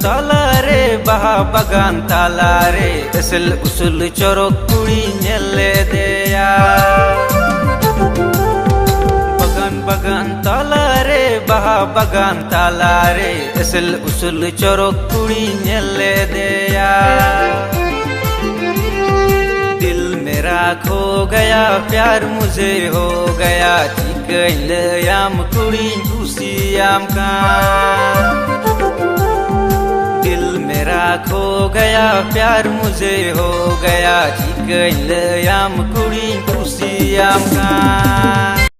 tala re baha bagan tala re esil usul chorok kuri nyelle deya bagan tala re baha bagan tala re esil usul chorok kuri nyelle deya दिल मेरा खो गया प्यार मुझे हो गया चिकलयाम कुड़ी खुशियाम का दिल मेरा खो गया प्यार मुझे हो गया चिकलयाम कुड़ी खुशियाम का